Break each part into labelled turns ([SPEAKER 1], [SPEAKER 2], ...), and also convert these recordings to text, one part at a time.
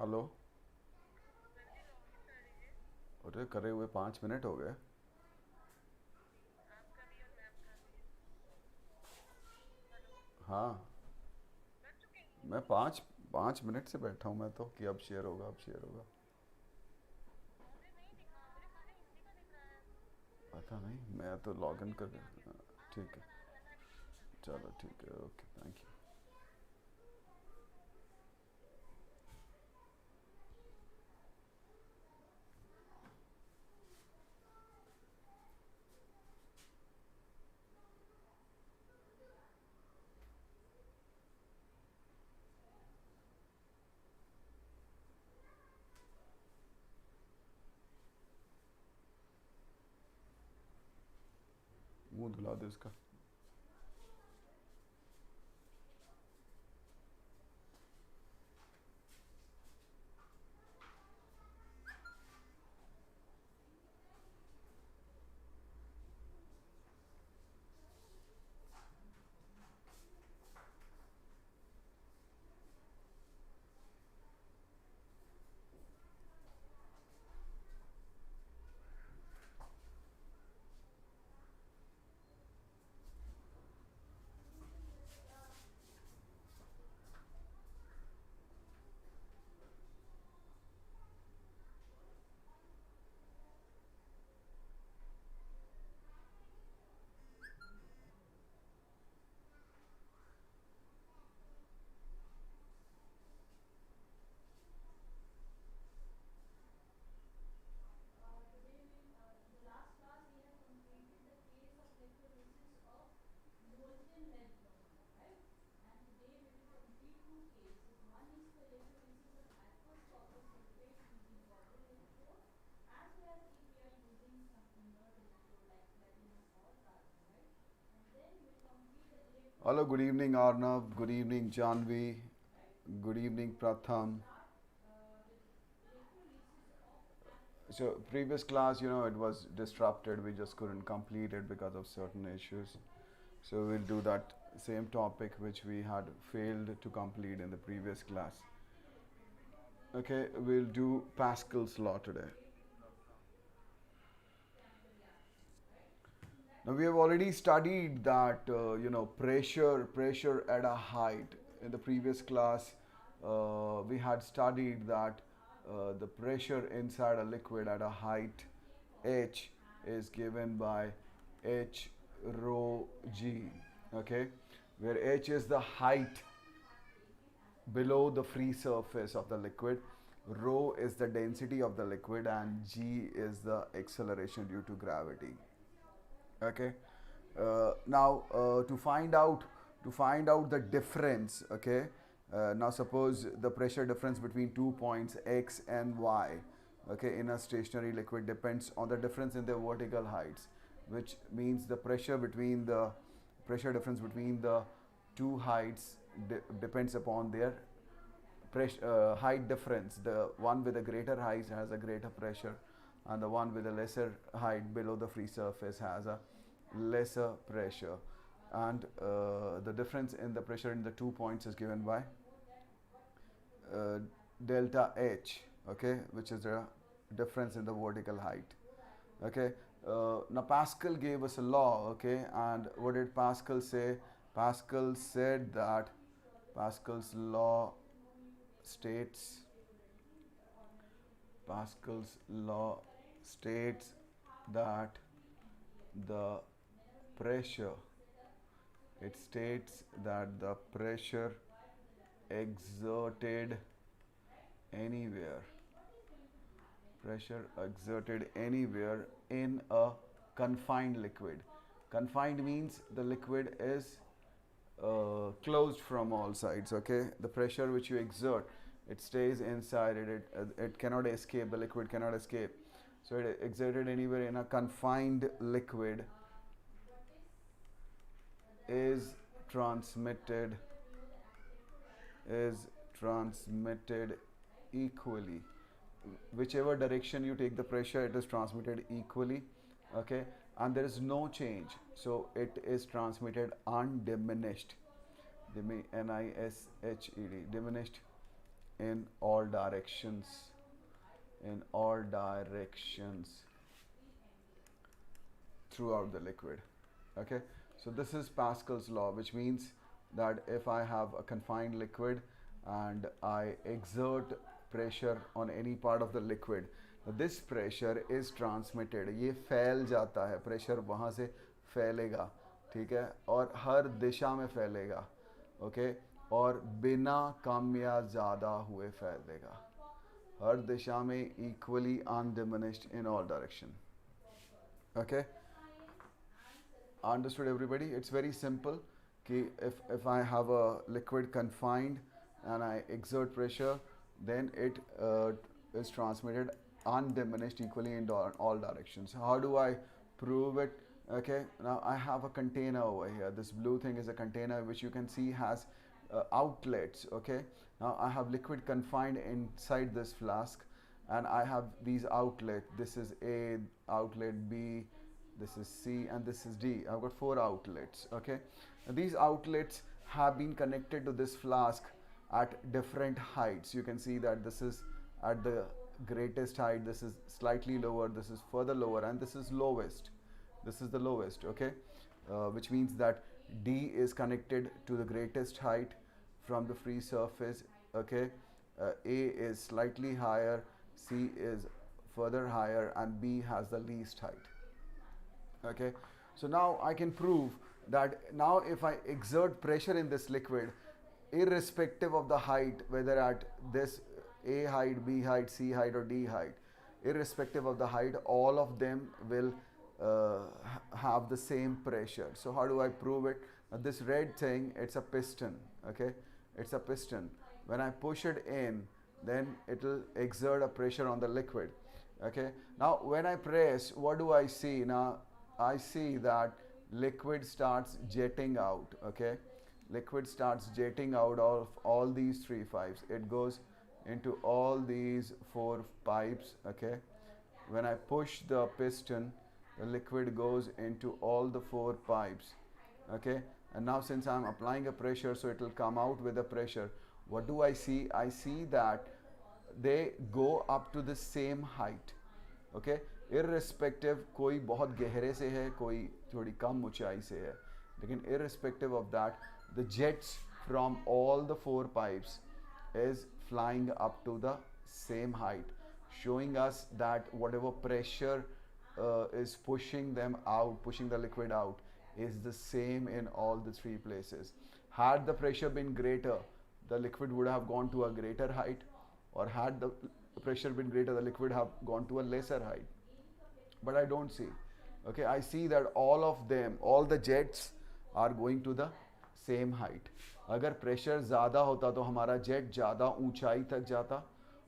[SPEAKER 1] Hello. अरे करे हुए 5 मिनट हो गए। हाँ। मैं पाँच पाँच मिनट से बैठा हूँ मैं तो कि अब शेयर होगा, अब शेयर होगा। पता नहीं, मैं तो लॉग इन कर। ठीक है। चलो ठीक है, ओके, थैंक यू। मुंह धुला दे उसका। Hello, good evening Arnav, good evening Jahnavi, good evening Pratham. So previous class, it was disrupted. We just couldn't complete it because of certain issues. So we'll do that same topic which we had failed to complete in the previous class. Okay, we'll do Pascal's law today. Now we have already studied that pressure at a height. In the previous class, we had studied that the pressure inside a liquid at a height h is given by h rho g. Okay, where h is the height below the free surface of the liquid, rho is the density of the liquid, and g is the acceleration due to gravity. Okay. Now to find out the difference. Okay. Now suppose the pressure difference between 2 points x and y, okay, in a stationary liquid depends on the difference in their vertical heights, which means the pressure difference between the two heights depends upon their height difference. The one with a greater height has a greater pressure, and the one with a lesser height below the free surface has a lesser pressure. And the difference in the pressure in the 2 points is given by uh, delta H, okay, which is the difference in the vertical height. Okay. Now Pascal gave us a law. Okay, and what did Pascal say? Pascal said that Pascal's law states Pascal's law states that the pressure it states that the pressure exerted anywhere pressure exerted anywhere in a confined liquid. Confined means the liquid is closed from all sides. Okay, the pressure which you exert, it stays inside it. It cannot escape. The liquid cannot escape. So it exerted anywhere in a confined liquid is transmitted is transmitted equally. Whichever direction you take the pressure, it is transmitted equally. Okay, and there is no change, so it is transmitted undiminished. Nished, diminished. in all directions, in all directions throughout the liquid. Okay, so this is Pascal's law, which means that if I have a confined liquid and I exert pressure on any part of the liquid, this pressure is transmitted, ये फैल जाता है, pressure वहाँ से फैलेगा, ठीक है, और हर दिशा में फैलेगा, ओके, और बिना कम या ज़्यादा हुए फैलेगा, हर दिशा में equally undiminished in all direction. Okay, understood everybody? It's very simple. कि if I have a liquid confined and I exert pressure, then it is transmitted undiminished equally in all directions. How do I prove it? Okay, now I have a container over here. This blue thing is a container which you can see has outlets. Okay, now I have liquid confined inside this flask and I have these outlets. This is A outlet, B, this is C, and this is D. I've got 4 outlets. Okay, and these outlets have been connected to this flask at different heights. You can see that this is at the greatest height, this is slightly lower, this is further lower, and this is lowest. This is the lowest. Okay, which means that D is connected to the greatest height from the free surface. Okay, A is slightly higher, C is further higher, and B has the least height. Okay, so now I can prove that now if I exert pressure in this liquid, irrespective of the height, whether at this A height, B height, C height, or D height, irrespective of the height, all of them will have the same pressure. So how do I prove it? This red thing, it's a piston. Okay, it's a piston. When I push it in, then it will exert a pressure on the liquid. Okay, now when I press, what do I see? Now I see that liquid starts jetting out. Okay, liquid starts jetting out of all these 3 pipes. It goes into all these 4 pipes. Okay, when I push the piston, the liquid goes into all the 4 pipes. Okay, and now since I'm applying a pressure, so it will come out with a pressure. What do I see? I see that they go up to the same height. Okay, irrespective, कोई बहुत गहरे से है, कोई थोड़ी कम ऊंचाई से है, लेकिन irrespective of that, the jets from all the 4 pipes is flying up to the same height, showing us that whatever pressure is pushing them out, pushing the liquid out, is the same in all the 3 places. Had the pressure been greater, the liquid would have gone to a greater height, or had the pressure been greater, the liquid have gone to a lesser height. But I don't see. Okay, I see that all of them, all the jets are going to the same height. अगर pressure ज़्यादा होता तो हमारा jet ज़्यादा ऊंचाई तक जाता,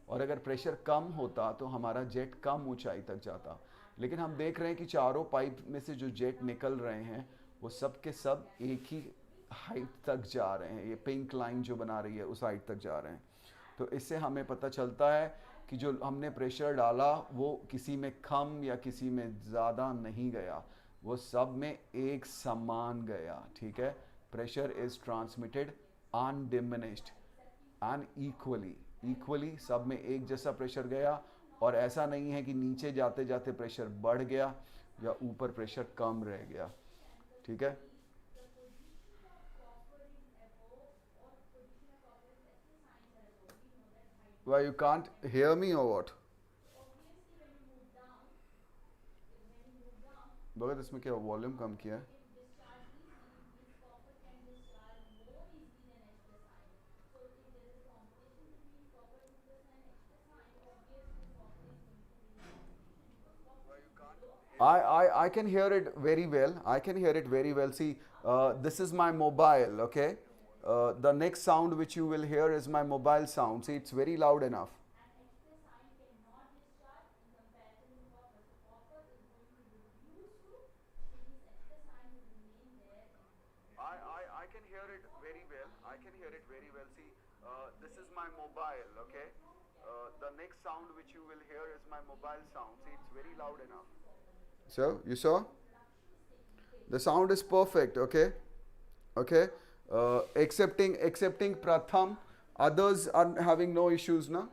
[SPEAKER 1] और अगर प्रेशर कम होता तो हमारा जेट कम ऊंचाई तक जाता. लेकिन हम देख रहे हैं कि चारों पाइप में से जो जेट निकल रहे हैं वो सब के सब एक ही हाइट तक जा रहे हैं. ये पिंक लाइन जो बना रही है उस हाइट तक जा रहे हैं. तो इससे हमें पता चलता है कि जो हमने प्रेशर डाला वो किसी में कम या किसी में ज़्यादा नहीं गया, वो सब में एक समान गया. ठीक है, pressure is transmitted undiminished and equally सब में एक जैसा प्रेशर गया, और ऐसा नहीं है कि नीचे जाते जाते प्रेशर बढ़ गया या ऊपर प्रेशर कम रह गया. ठीक है, Why you can't hear me or what? भगत इसमें क्या वॉल्यूम कम किया है? I can hear it very well. I can hear it very well. See, this is my mobile, okay? The next sound which you will hear is my mobile sound. See, it's very loud enough. I can hear it very well. I can hear it very well. See, this is my mobile, okay? The next sound which you will hear is my mobile sound. See, it's very loud enough. So, you saw? The sound is perfect, okay? Okay? Excepting Pratham, Others are having no issues, na?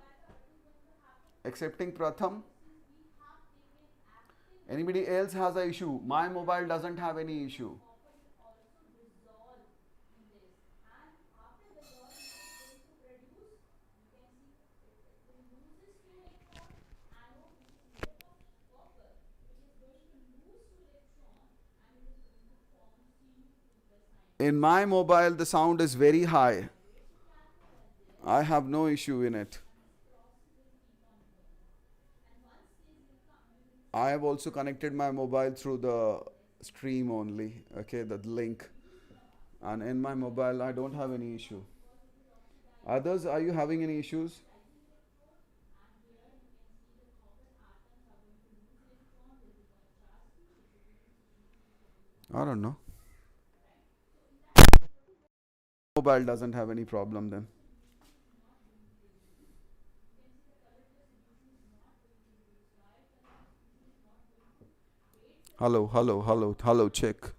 [SPEAKER 1] Excepting Pratham. Anybody else has an issue? My mobile doesn't have any issue. In my mobile, the sound is very high. I have no issue in it. I have also connected my mobile through the stream only, okay, the link. And in my mobile, I don't have any issue. Others, are you having any issues? I don't know. Mobile doesn't have any problem then. Hello, hello, hello, hello, check.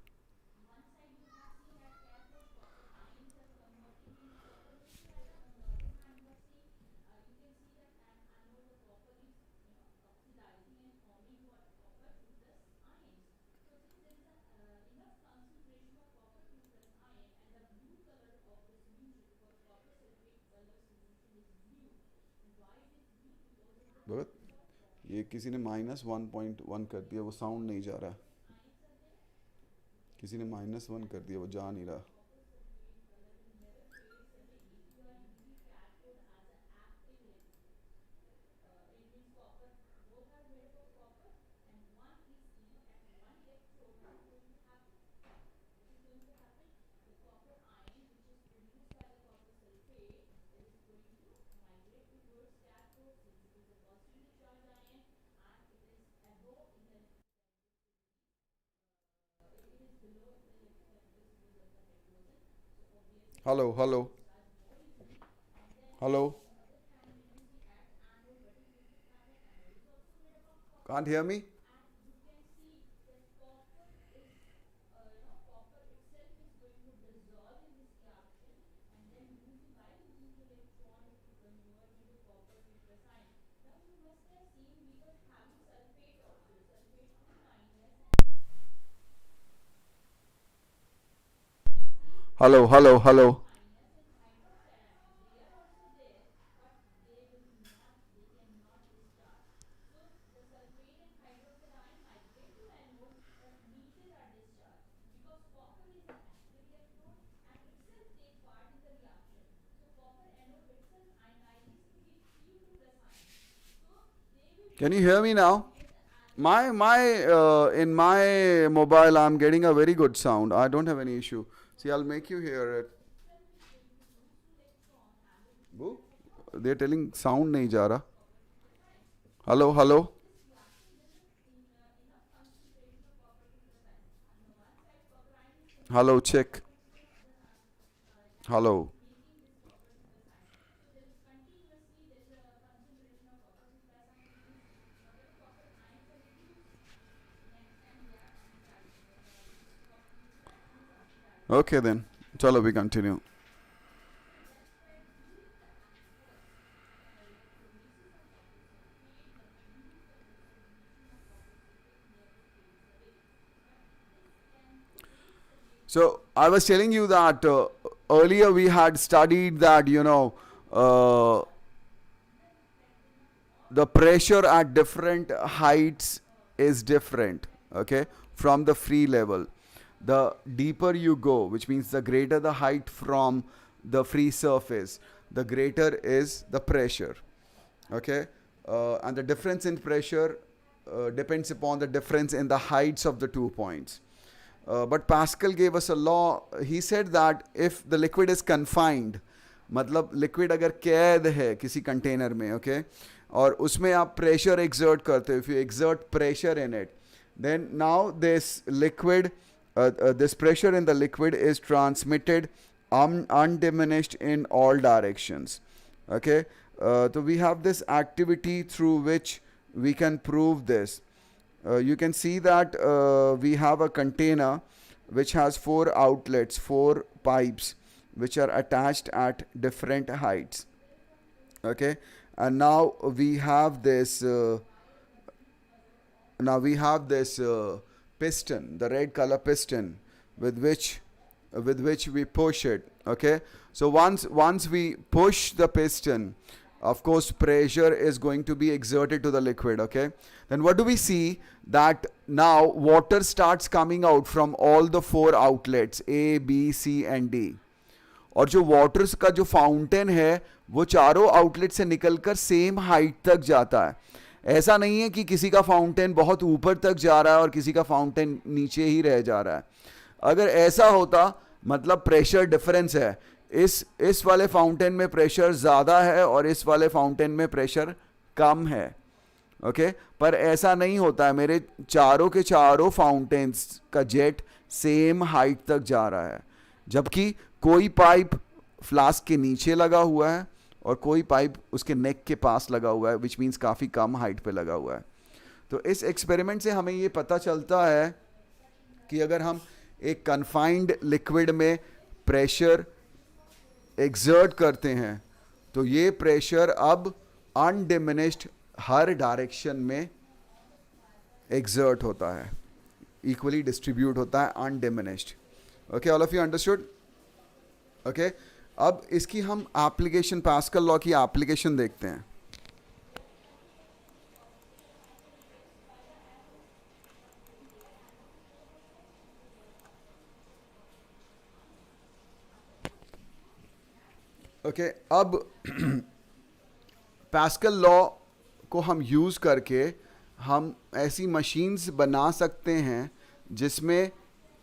[SPEAKER 1] भगत ये किसी ने -1.1 कर दिया, वो sound नहीं जा रहा है. किसी ने -1 कर दिया, वो जा नहीं रहा. Hello, hello, hello. Can't hear me? Hello, hello, hello. Can you hear me now? My in my mobile I'm getting a very good sound. I don't have any issue. See, I'll make you hear it. Boo? They're telling sound nahi ja raha. Hello, hello. Hello, check. Hello. Okay then. Chalo, we continue. So I was telling you that earlier we had studied that uh, the pressure at different heights is different, okay, from the free level. The deeper you go, which means the greater the height from the free surface, the greater is the pressure, okay. And the difference in pressure depends upon the difference in the heights of the 2 points. But Pascal gave us a law. He said that if the liquid is confined, मतलब liquid अगर कैद है किसी container में, okay, और उसमें आप pressure exert करते हो, if you exert pressure in it, then now this liquid, this pressure in the liquid is transmitted undiminished in all directions, okay. So we have this activity through which we can prove this. You can see that we have a container which has 4 outlets, 4 pipes, which are attached at different heights. Okay, and now we have this piston, the red color piston, with which we push it. Okay, so once we push the piston, of course pressure is going to be exerted to the liquid. Okay, then what do we see? That now water starts coming out from all the four outlets A, B, C and D. और जो waters का जो fountain है वो चारों outlet से निकलकर same height तक जाता है. ऐसा नहीं है कि किसी का फाउंटेन बहुत ऊपर तक जा रहा है और किसी का फाउंटेन नीचे ही रह जा रहा है. अगर ऐसा होता मतलब प्रेशर डिफरेंस है. इस वाले फाउंटेन में प्रेशर ज़्यादा है और इस वाले फाउंटेन में प्रेशर कम है. ओके, पर ऐसा नहीं होता है. मेरे चारों के चारों फाउंटेन्स का जेट सेम हाइट तक जा रहा है, जबकि कोई पाइप फ्लास्क के नीचे लगा हुआ है और कोई पाइप उसके नेक के पास लगा हुआ है, विच मीन्स काफ़ी कम हाइट पे लगा हुआ है. तो इस एक्सपेरिमेंट से हमें ये पता चलता है कि अगर हम एक कन्फाइंड लिक्विड में प्रेशर एक्सर्ट करते हैं तो ये प्रेशर अब अनडिमिनिश्ड हर डायरेक्शन में एक्सर्ट होता है, इक्वली डिस्ट्रीब्यूट होता है, undiminished. Okay, all of you understood? Okay, अब इसकी हम एप्लीकेशन, पास्कल लॉ की एप्लीकेशन देखते हैं. ओके, अब पास्कल लॉ को हम यूज़ करके हम ऐसी मशीन्स बना सकते हैं जिसमें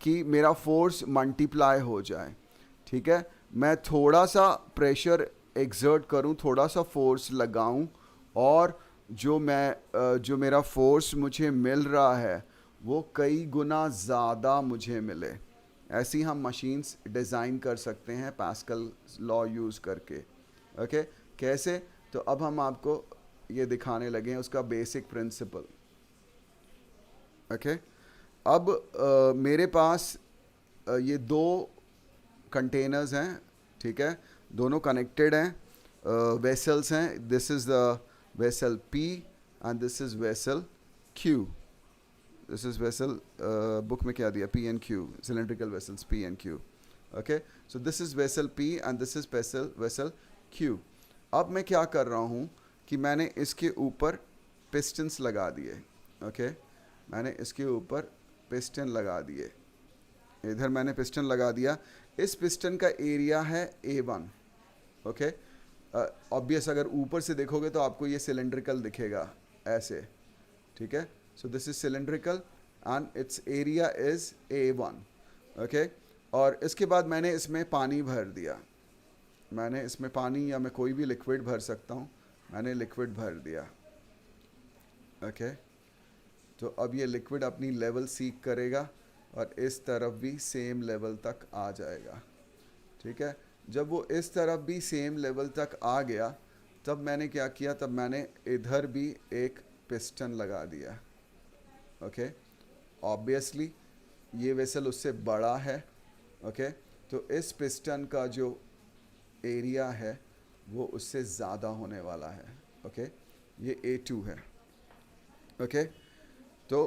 [SPEAKER 1] कि मेरा फोर्स मल्टीप्लाई हो जाए. ठीक है, मैं थोड़ा सा प्रेशर एक्सर्ट करूं, थोड़ा सा फोर्स लगाऊं और जो मेरा फोर्स मुझे मिल रहा है वो कई गुना ज़्यादा मुझे मिले. ऐसी हम मशीन्स डिज़ाइन कर सकते हैं पास्कल लॉ यूज़ करके. ओके, कैसे? तो अब हम आपको ये दिखाने लगे हैं उसका बेसिक प्रिंसिपल. ओके, अब मेरे पास ये दो कंटेनर्स हैं. ठीक है, दोनों कनेक्टेड हैं, वेसल्स हैं. This is the vessel P and this is vessel Q. This is vessel, book में क्या दिया? P and Q, cylindrical vessels P and Q. Okay, so this is vessel P and this is vessel Q. अब मैं क्या कर रहा हूँ कि मैंने इसके ऊपर पिस्टन्स लगा दिए. ओके, मैंने इसके ऊपर पिस्टन लगा दिए. इधर मैंने पिस्टन लगा दिया. इस पिस्टन का एरिया है A1. ओके, ऑब्वियस अगर ऊपर से देखोगे तो आपको ये सिलेंड्रिकल दिखेगा ऐसे. ठीक है, so this is cylindrical and it's area is A1. Okay, और इसके बाद मैंने इसमें पानी भर दिया. मैंने इसमें पानी या मैं कोई भी लिक्विड भर सकता हूँ. मैंने लिक्विड भर दिया. ओके, तो अब ये लिक्विड अपनी लेवल सीक करेगा और इस तरफ भी सेम लेवल तक आ जाएगा. ठीक है, जब वो इस तरफ भी सेम लेवल तक आ गया तब मैंने क्या किया? तब मैंने इधर भी एक पिस्टन लगा दिया. ओके, ऑब्वियसली ये वेसल उससे बड़ा है. ओके, तो इस पिस्टन का जो एरिया है वो उससे ज़्यादा होने वाला है. ओके, ये A2 है. ओके, तो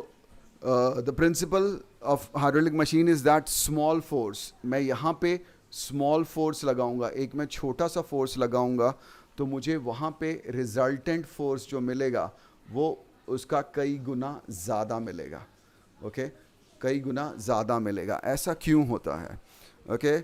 [SPEAKER 1] the principle of hydraulic machine is that small force. मैं यहाँ पे स्मॉल फोर्स लगाऊंगा, एक मैं छोटा सा फोर्स लगाऊंगा तो मुझे वहाँ पे रिजल्टेंट फोर्स जो मिलेगा वो उसका कई गुना ज़्यादा मिलेगा. ओके, कई गुना ज़्यादा मिलेगा. ऐसा क्यों होता है? Okay,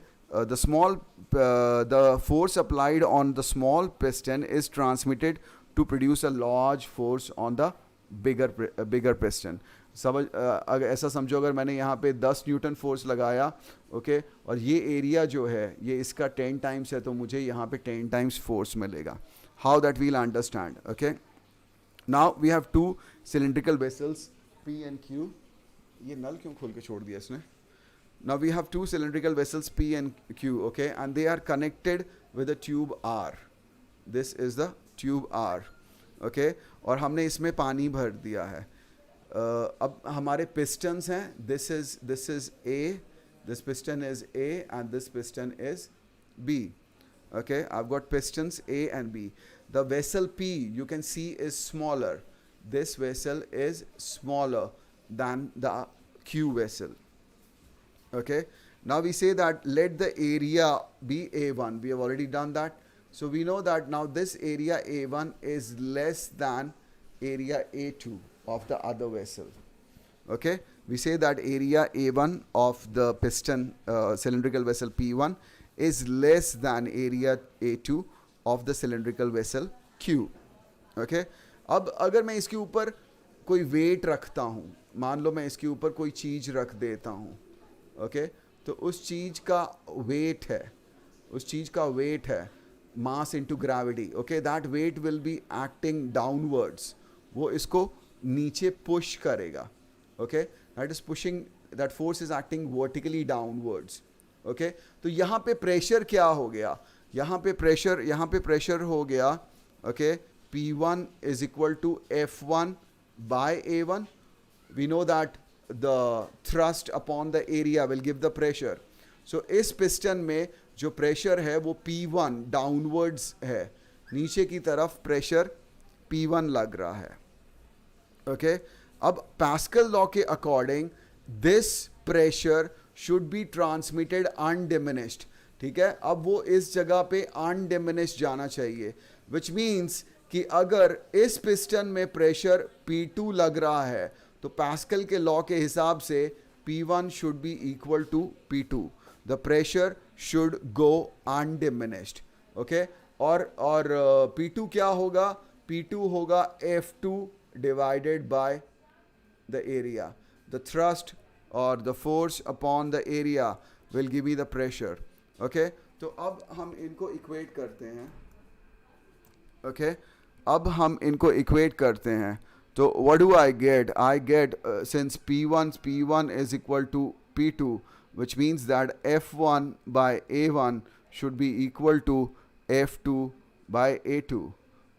[SPEAKER 1] the force applied on the small piston is transmitted to produce a large force on the bigger piston. अगर ऐसा समझो, अगर मैंने यहाँ पे 10 न्यूटन फोर्स लगाया, ओके, और ये एरिया जो है ये इसका 10 टाइम्स है, तो मुझे यहाँ पे 10 टाइम्स फोर्स मिलेगा. How that we'll understand. Okay, now we have to cylindrical vessels P and Q. ये नल क्यों खोल के छोड़ दिया इसने? Now we have two cylindrical vessels P and Q, okay, and they are connected with a tube R. This is the tube R, okay, और हमने इसमें पानी भर दिया है. अब हमारे pistons हैं. This is A. This piston is A and this piston is B. Okay, I've got pistons A and B. The vessel P, you can see, is smaller. This vessel is smaller than the Q vessel. Okay, now we say that let the area be A1. We have already done that. So we know that now this area A1 is less than area A2 of the other vessel. Okay, we say that area A1 of the piston cylindrical vessel P1 is less than area A2 of the cylindrical vessel Q. Okay, अब अगर मैं इसके ऊपर कोई wait रखता हूँ, मान लो मैं इसके ऊपर कोई चीज़ रख देता हूँ, ओके, तो उस चीज़ का वेट है, उस चीज़ का वेट है mass into gravity. Okay, that weight will be acting downwards. वो इसको नीचे पुश करेगा. Okay, that is pushing, that force is acting vertically downwards. Okay, तो यहाँ पे प्रेशर क्या हो गया, यहाँ पे प्रेशर हो गया. Okay, P1 is equal to F1 by A1. We know that the thrust upon the area will give the pressure. So इस पिस्टन में जो प्रेशर है वो P1 डाउनवर्ड्स है, नीचे की तरफ प्रेशर P1 लग रहा है. ओके, अब पास्कल लॉ के according this pressure should be transmitted undiminished. ठीक है, अब वो इस जगह पे अनडिमिनिश्ड जाना चाहिए, विच मीन्स कि अगर इस पिस्टन में प्रेशर P2 लग रहा है तो पास्कल के लॉ के हिसाब से P1 should be equal to P2. The pressure should go undiminished. Okay, और P2 क्या होगा, P2 होगा F2 divided by the area. The thrust और the force upon the area will give me the pressure. Okay, तो अब हम इनको equate करते हैं. ओके, अब हम इनको इक्वेट करते हैं. तो what do I get, I get since P1 is equal to P2, which means that F1 by A1 should be equal to F2 by A2.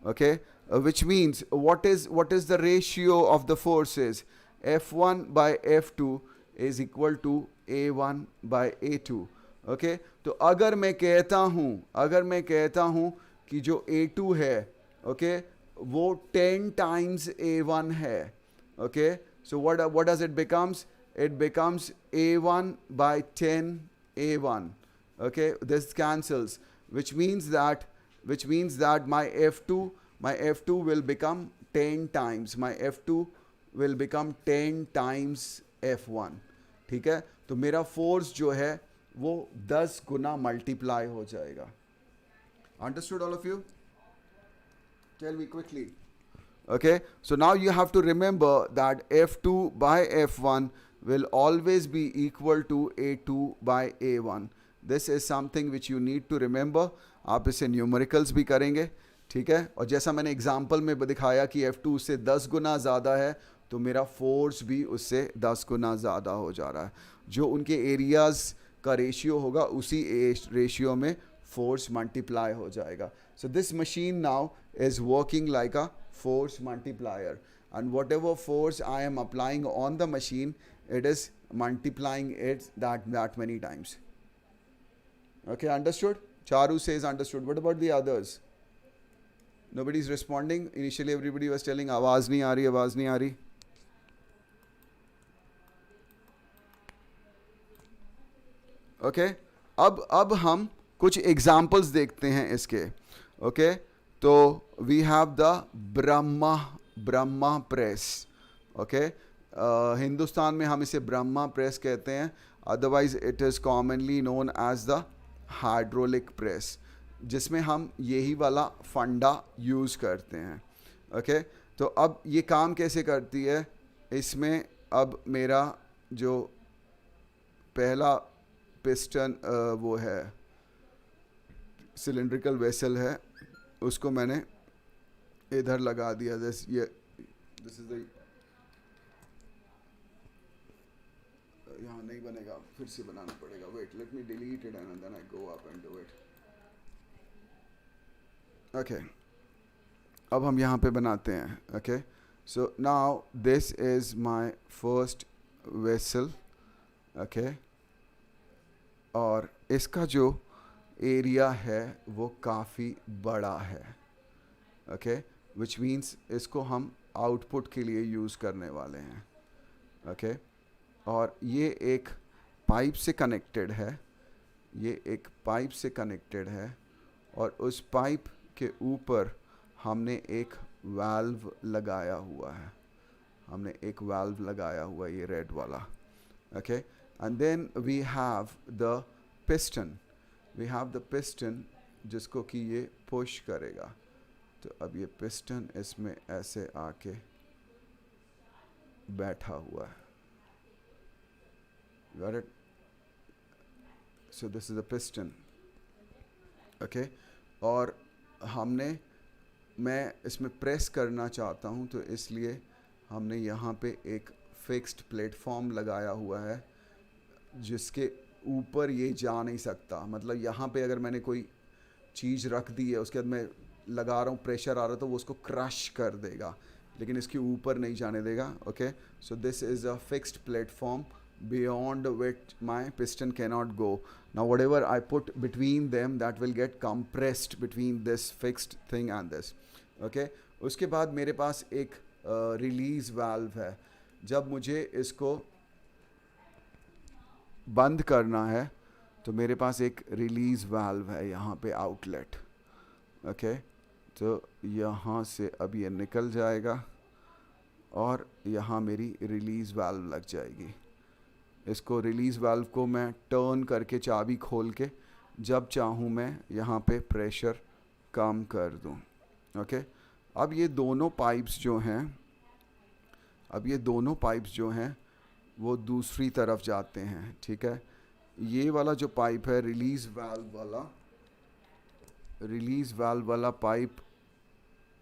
[SPEAKER 1] Okay, which means what is the ratio of the forces? F1 by F2 is equal to A1 by A2. Okay, तो अगर मैं कहता हूँ कि जो A2 है, okay, वो 10 times A1 है. Okay, so what does it becomes? It becomes A1 by 10 A1. Okay, this cancels, which means that my F2 will become 10 times. My F2 will become 10 times F1. ठीक है, तो मेरा force जो है वो 10 गुना multiply हो जाएगा. Understood, all of you? Tell me quickly. Okay, so now you have to remember that F2 by F1 will always be equal to A2 by A1. This is something which you need to remember. आप इसे numericals भी करेंगे. ठीक है, और जैसा मैंने example में दिखाया कि F2 उससे 10 गुना ज़्यादा है, तो मेरा फोर्स भी उससे 10 गुना ज़्यादा हो जा रहा है. जो उनके एरियाज़ का रेशियो होगा उसी रेशियो में force multiply हो जाएगा. So this machine now is working like a force multiplier, and whatever force I am applying on the machine, it is multiplying it that many times. Okay, understood? Charu says understood. What about the others? Nobody is responding. Initially everybody was telling आवाज नहीं आ रही. Okay, अब हम कुछ examples देखते हैं इसके. Okay, तो we have the Bramah press. Okay, Hindustan में हम इसे ब्रह्मा प्रेस कहते हैं, otherwise it is commonly known as the hydraulic press, जिसमें हम यही वाला फंडा यूज़ करते हैं. ओके, तो अब ये काम कैसे करती है, इसमें अब मेरा जो पहला पिस्टन वो है सिलेंड्रिकल वेसल है, उसको मैंने इधर लगा दिया. दिस इज द, यहाँ नहीं बनेगा, फिर से बनाना पड़ेगा. Wait, let me delete it and then I go up and do it. Okay, अब हम यहाँ पे बनाते हैं. Okay, so now this is my first vessel. Okay, और इसका जो एरिया है वो काफ़ी बड़ा है, ओके, विच मीन्स इसको हम आउटपुट के लिए यूज़ करने वाले हैं, ओके। और ये एक पाइप से कनेक्टेड है, ये एक पाइप से कनेक्टेड है, और उस पाइप के ऊपर हमने एक वाल्व लगाया हुआ है, हमने एक वाल्व लगाया हुआ है, ये रेड वाला, okay. And then we have the piston, we have the piston जिसको कि ये पुश करेगा। तो अब ये पिस्टन इसमें ऐसे आके बैठा हुआ है, got it? So this is the piston, okay? और मैं इसमें प्रेस करना चाहता हूँ, तो इसलिए हमने यहाँ पे एक फिक्स्ड प्लेटफॉर्म लगाया हुआ है जिसके ऊपर ये जा नहीं सकता। मतलब यहाँ पे अगर मैंने कोई चीज़ रख दी है, उसके बाद मैं लगा रहा हूँ, प्रेशर आ रहा है, तो वो उसको क्रश कर देगा, लेकिन इसके ऊपर नहीं जाने देगा, okay. So this is a fixed platform beyond which my piston cannot go. Now whatever I put between them, that will get compressed between this fixed thing and this, okay. उसके बाद मेरे पास एक रिलीज वाल्व है। जब मुझे इसको बंद करना है तो मेरे पास एक रिलीज वाल्व है यहाँ पे, आउटलेट, ओके। तो यहाँ से अब ये निकल जाएगा और यहाँ मेरी रिलीज वाल्व लग जाएगी। इसको रिलीज़ वाल्व को मैं टर्न करके चाबी खोल के जब चाहूँ मैं यहाँ पे प्रेशर कम कर दूँ, ओके। अब ये दोनों पाइप्स जो हैं वो दूसरी तरफ जाते हैं, ठीक है। ये वाला जो पाइप है रिलीज़ वाल्व वाला पाइप,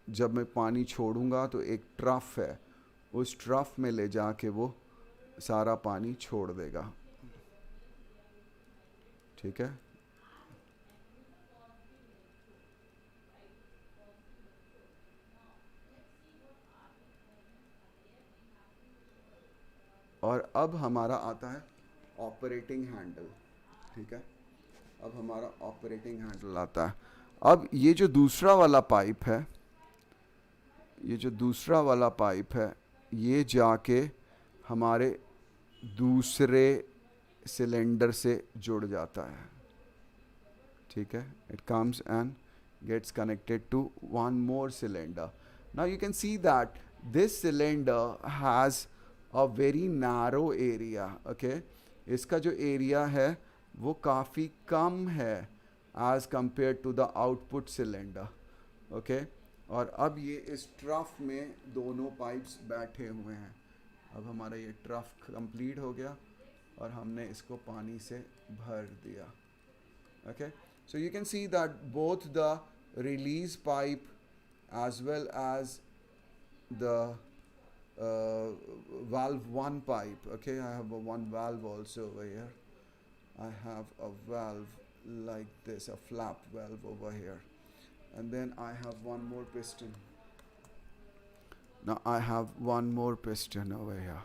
[SPEAKER 1] जब मैं पानी छोड़ूंगा तो एक ट्रफ है, उस ट्रफ में ले जाके वो सारा पानी छोड़ देगा, ठीक है। और अब हमारा आता है ऑपरेटिंग हैंडल, ठीक है। अब हमारा ऑपरेटिंग हैंडल आता है। अब ये जो दूसरा वाला पाइप है, ये जाके हमारे दूसरे सिलेंडर से जुड़ जाता है, ठीक है। It comes and gets connected to one more cylinder. Now you can see that this cylinder has a very narrow area, okay. इसका जो एरिया है वो काफ़ी कम है as compare to the output cylinder, okay. और अब ये इस ट्रफ में दोनों पाइप्स बैठे हुए हैं। अब हमारा ये ट्रफ कंप्लीट हो गया और हमने इसको पानी से भर दिया, okay. So you can see that both the release pipe as well as the valve 1 pipe, okay. I have one valve also over here. I have a valve like this, a flap valve over here, and then I have one more piston. Now I have one more piston over here,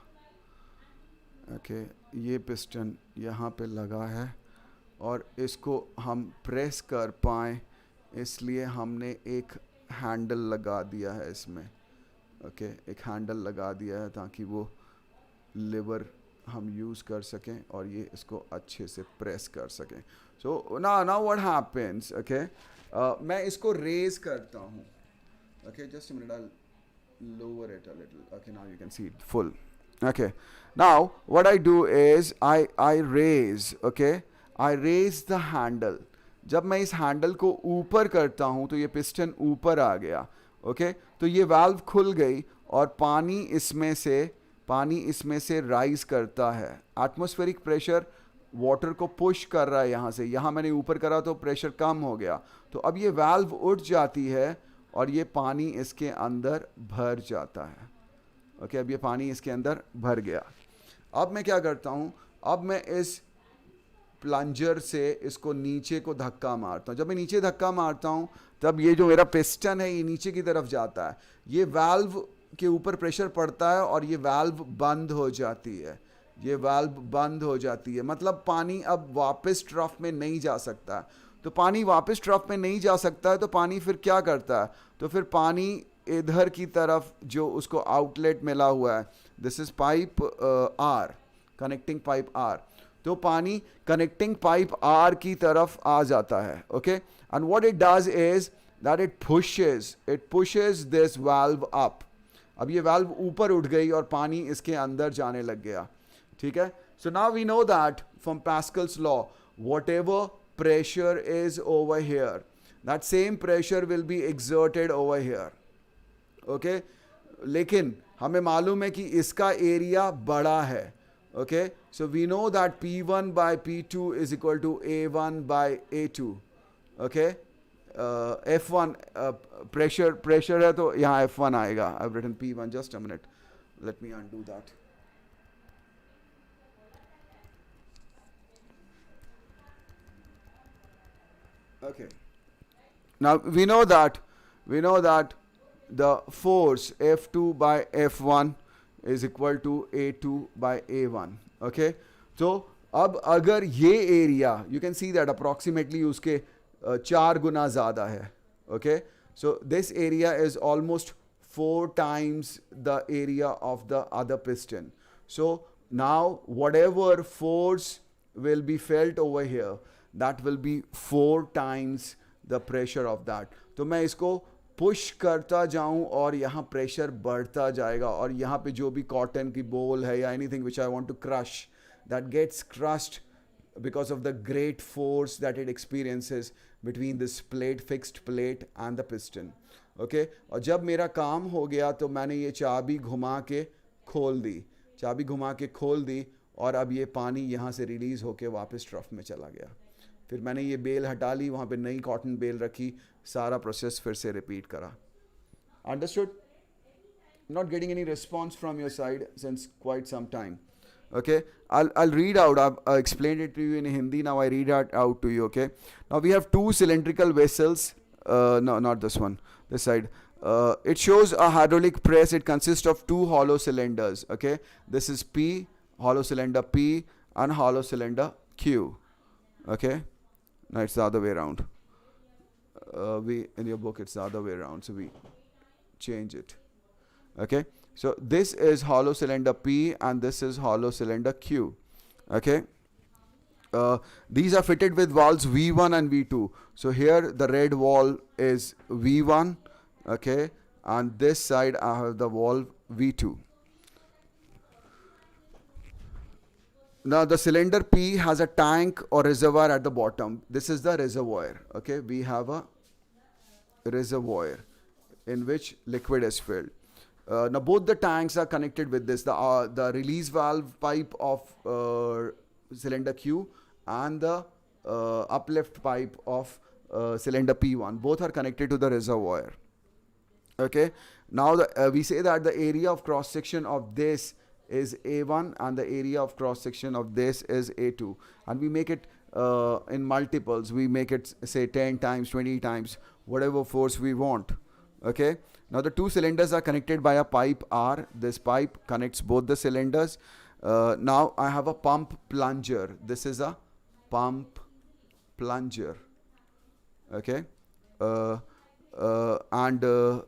[SPEAKER 1] okay. ये piston यहाँ पे लगा है और इसको हम press कर पाएँ इसलिए हमने एक हैंडल लगा दिया है इसमें, ओके। एक हैंडल लगा दिया है ताकि वो लीवर हम यूज़ कर सकें और ये इसको अच्छे से प्रेस कर सकें। So now what happens, okay. मैं इसको रेज करता हूँ, okay. Just a minute, I lower it a little, okay. Now you can see it full, okay. Now what I do is I raise, okay, I raise the handle. जब मैं इस handle को ऊपर करता हूँ तो ये पिस्टन ऊपर आ गया, ओके। तो ये वाल्व खुल गई और पानी इसमें से राइज करता है। एटमॉस्फेरिक प्रेशर वाटर को पुश कर रहा है यहाँ से, यहाँ मैंने ऊपर करा तो प्रेशर कम हो गया, तो अब ये वाल्व उठ जाती है और ये पानी इसके अंदर भर जाता है, ओके। अब ये पानी इसके अंदर भर गया। अब मैं क्या करता हूँ, अब मैं इस प्लंजर से इसको नीचे को धक्का मारता हूँ। जब मैं नीचे धक्का मारता हूँ तब ये जो मेरा पिस्टन है ये नीचे की तरफ जाता है, ये वाल्व के ऊपर प्रेशर पड़ता है और ये वाल्व बंद हो जाती है, मतलब पानी अब वापस ट्रफ में नहीं जा सकता। तो पानी वापस ट्रफ में नहीं जा सकता है, तो पानी फिर क्या करता है, तो फिर पानी इधर की तरफ जो उसको आउटलेट मिला हुआ है, this is pipe R, connecting pipe R, तो पानी कनेक्टिंग पाइप आर की तरफ आ जाता है. Okay, and what it does is that it pushes this valve up. अब ये वाल्व ऊपर उठ गई और पानी इसके अंदर जाने लग गया. ठीक है, so now we know that from Pascal's law, whatever pressure is over here, that same pressure will be exerted over here. Okay, लेकिन हमें मालूम है कि इसका एरिया बड़ा है. Okay, so we know that P1 by P2 is equal to A1 by A2. Okay, F1 pressure है तो यहाँ F1 आएगा. I've written P1, just a minute, let me undo that. Okay, now we know that the force F2 by F1 is equal to A2 by A1. Okay, so अब अगर ये area, you can see that approximately उसके 4 गुना ज़्यादा है. Okay, so this area is almost 4 times the area of the other piston. So now whatever force will be felt over here, that will be 4 times the pressure of that. तो मैं इसको push करता जाऊं और यहाँ pressure बढ़ता जाएगा, और यहाँ पे जो भी कॉटन की बोल है या anything which I want to crush, that gets crushed because of the great force that it experiences between this plate, fixed plate and the piston. Okay, और जब मेरा काम हो गया तो मैंने ये चाबी घुमा के खोल दी, और अब ये पानी यहाँ से रिलीज होके वापस ट्रफ में चला गया. फिर मैंने ये बेल हटा ली, वहाँ पे नई कॉटन बेल रखी, सारा प्रोसेस फिर से रिपीट करा. Understood? Not getting any response from your side since quite some time. Okay, I'll read out. I've explained it to you in Hindi. Now I read it out to you. Okay, now we have 2 cylindrical vessels. No, not this one. This side. It shows a hydraulic press. It consists of 2 hollow cylinders. Okay, this is P, hollow cylinder P, and hollow cylinder Q. Okay, now it's the other way around. In your book it's the other way around, so we change it. Okay, so this is hollow cylinder P and this is hollow cylinder Q. Okay, these are fitted with valves V1 and V2. So here the red valve is V1. Okay, and this side I have the valve V2. Now the cylinder P has a tank or reservoir at the bottom. This is the reservoir. Okay, we have a reservoir in which liquid is filled. Now both the tanks are connected with this, the release valve pipe of cylinder Q and the uplift pipe of cylinder P1. Both are connected to the reservoir. Okay, now we say that the area of cross section of this is A1 and the area of cross section of this is A2, and we make it in multiples. We make it say 10 times, 20 times, whatever force we want. Okay, now the 2 cylinders are connected by a pipe R. This pipe connects both the cylinders. Now I have a pump plunger. This is a pump plunger. Okay, and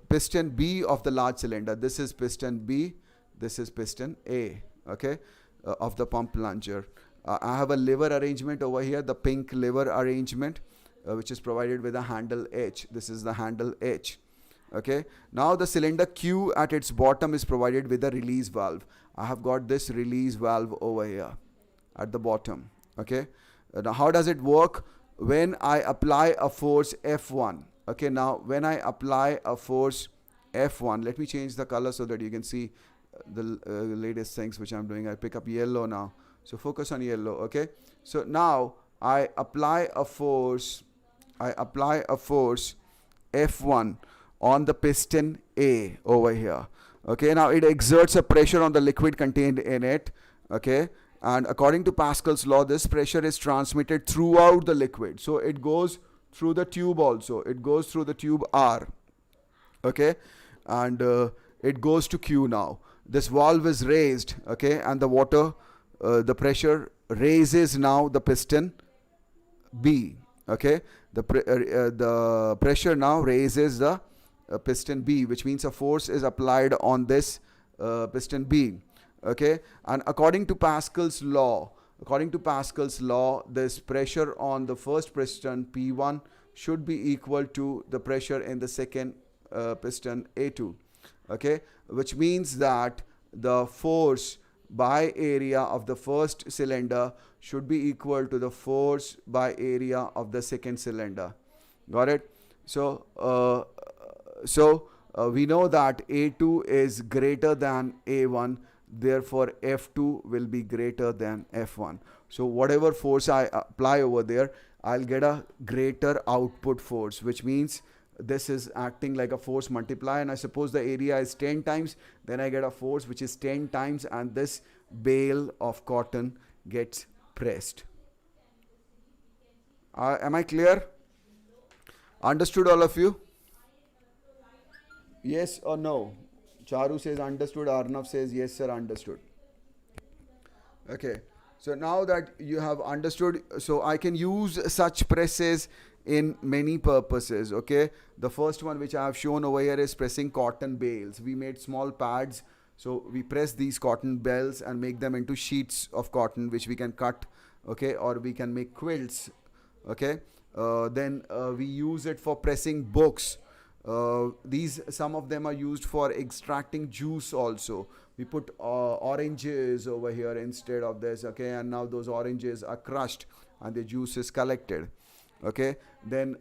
[SPEAKER 1] piston B of the large cylinder. This is piston B, this is piston A. Okay, of the pump plunger. I have a lever arrangement over here, the pink lever arrangement, which is provided with a handle H. This is the handle H. Okay, now the cylinder Q at its bottom is provided with a release valve. I have got this release valve over here at the bottom. Okay, now how does it work? When I apply a force F1. Okay, now when I apply a force F1, let me change the color so that you can see the latest things which I'm doing. I pick up yellow now, so focus on yellow. Okay, so now I apply a force F1 on the piston A over here. Okay, now it exerts a pressure on the liquid contained in it. Okay, and according to Pascal's law, this pressure is transmitted throughout the liquid. So it goes through the tube also. It goes through the tube R. Okay, and it goes to Q now. This valve is raised. Okay, and the water, the pressure raises now the piston B. Okay, the pressure now raises the piston B, which means a force is applied on this piston B. Okay, and according to Pascal's law, this pressure on the first piston P1 should be equal to the pressure in the second piston A2. Okay, which means that the force by area of the first cylinder should be equal to the force by area of the second cylinder. Got it? So we know that A2 is greater than A1, therefore F2 will be greater than F1. So whatever force I apply over there, I'll get a greater output force, which means this is acting like a force multiplier, and I suppose the area is 10 times, then I get a force which is 10 times, and this bale of cotton gets pressed. Am I clear? Understood, all of you? Yes or no? Charu says understood, Arnav says yes sir, understood. Okay, so now that you have understood, so I can use such presses in many purposes. Okay, the first one which I have shown over here is pressing cotton bales. We made small pads, so we press these cotton bales and make them into sheets of cotton which we can cut, okay, or we can make quilts. Okay, then we use it for pressing books. These, some of them are used for extracting juice also. We put oranges over here instead of this, okay, and now those oranges are crushed and the juice is collected. Okay, then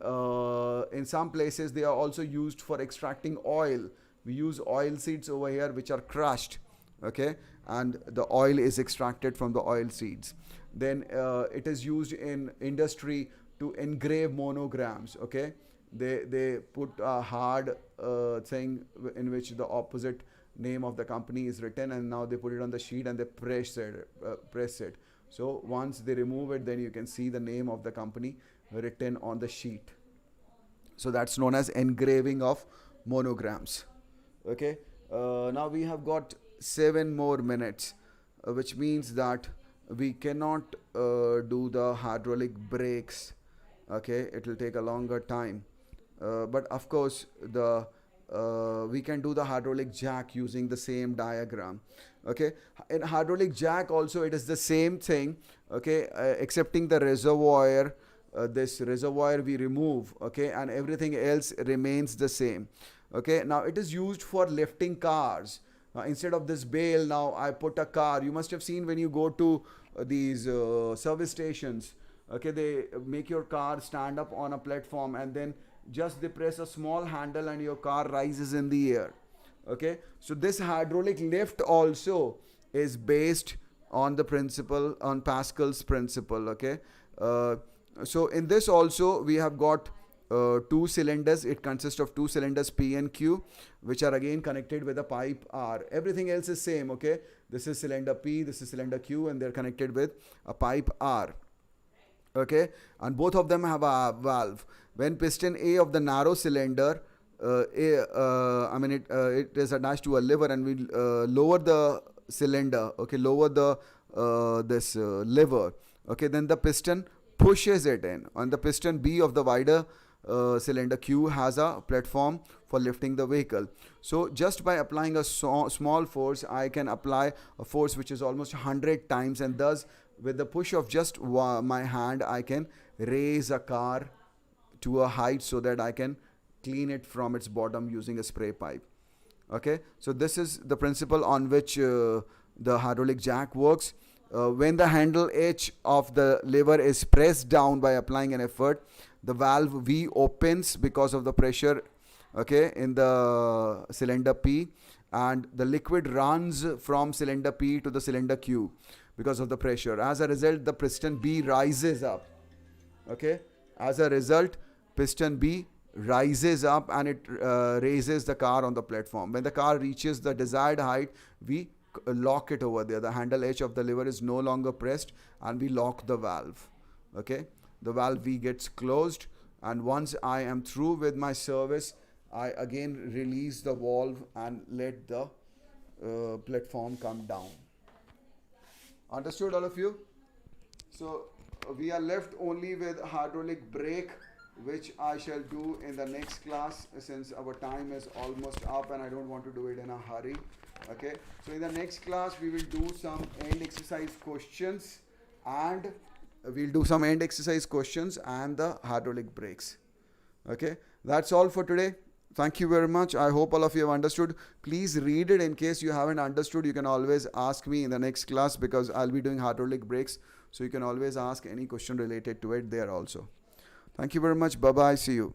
[SPEAKER 1] in some places they are also used for extracting oil. We use oil seeds over here which are crushed, okay, and the oil is extracted from the oil seeds. Then it is used in industry to engrave monograms. Okay, they put a hard thing in which the opposite name of the company is written, and now they put it on the sheet and they press it. So once they remove it, then you can see the name of the company written on the sheet. So that's known as engraving of monograms. Okay, now we have got 7 more minutes, which means that we cannot do the hydraulic brakes. Okay, it will take a longer time, but of course the we can do the hydraulic jack using the same diagram. Okay, in hydraulic jack also it is the same thing. Okay, excepting the reservoir. This reservoir we remove, okay, and everything else remains the same. Okay, now it is used for lifting cars. Instead of this bale, now I put a car. You must have seen when you go to these service stations. Okay, they make your car stand up on a platform, and then just they press a small handle and your car rises in the air. Okay, so this hydraulic lift also is based on the principle, on Pascal's principle. Okay, so in this also we have got 2 cylinders. It consists of 2 cylinders P and Q, which are again connected with a pipe R. Everything else is same. Okay, this is cylinder P, this is cylinder Q, and they're connected with a pipe R. Okay, and both of them have a valve. When piston A of the narrow cylinder it is attached to a lever, and we lower the cylinder, okay, lower the this lever, okay, then the piston pushes it in. On the piston B of the wider cylinder Q has a platform for lifting the vehicle. So just by applying a small force, I can apply a force which is almost 100 times, and thus with the push of just my hand I can raise a car to a height so that I can clean it from its bottom using a spray pipe. Okay, so this is the principle on which the hydraulic jack works. When the handle edge of the lever is pressed down by applying an effort, the valve V opens because of the pressure, okay, in the cylinder P, and the liquid runs from cylinder P to the cylinder Q because of the pressure. As a result, the piston B rises up. Okay, as a result, piston B rises up and it raises the car on the platform. When the car reaches the desired height, we lock it over there. The handle edge of the lever is no longer pressed, and we lock the valve. Okay, the valve V gets closed, and once I am through with my service, I again release the valve and let the platform come down. Understood, all of you? So we are left only with hydraulic brake, which I shall do in the next class, since our time is almost up and I don't want to do it in a hurry. Okay, so in the next class we will do some end exercise questions, and the hydraulic brakes. Okay, that's all for today. Thank you very much. I hope all of you have understood. Please read it. In case you haven't understood, you can always ask me in the next class, because I'll be doing hydraulic brakes, so you can always ask any question related to it there also. Thank you very much. Bye bye. See you.